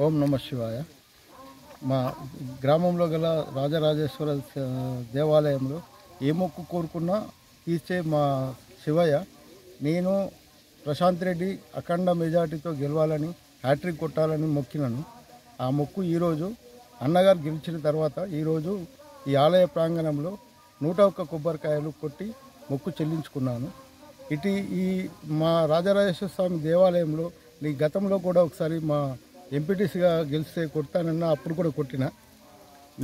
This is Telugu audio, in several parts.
ఓం నమ శివాయ. మా గ్రామంలో గల రాజరాజేశ్వర దేవాలయంలో ఏ మొక్కు కోరుకున్నా తీర్చే మా శివయ్య, నేను ప్రశాంత్ రెడ్డి అఖండ మెజార్టీతో గెలవాలని, హ్యాట్రిక్ కొట్టాలని మొక్కినాను. ఆ మొక్కు ఈరోజు అన్నగారు గెలిచిన తర్వాత ఈరోజు ఈ ఆలయ ప్రాంగణంలో 101 కొబ్బరికాయలు కొట్టి మొక్కు చెల్లించుకున్నాను. ఈ మా రాజరాజేశ్వర స్వామి దేవాలయంలో గతంలో కూడా ఒకసారి మా ఎంపీటీసీగా గెలిస్తే కొడతానన్నా, అప్పుడు కూడా కొట్టిన.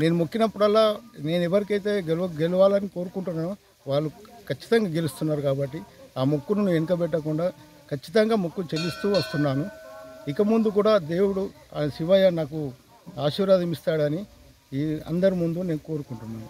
నేను మొక్కినప్పుడల్లా నేను ఎవరికైతే గెలవాలని కోరుకుంటున్నానో వాళ్ళు ఖచ్చితంగా గెలుస్తున్నారు. కాబట్టి ఆ మొక్కును నేను వెనుకబెట్టకుండా ఖచ్చితంగా మొక్కు చెల్లిస్తూ వస్తున్నాను. ఇక ముందు కూడా దేవుడు శివయ్య నాకు ఆశీర్వాదం ఇస్తాడని ఈ అందరి ముందు నేను కోరుకుంటున్నాను.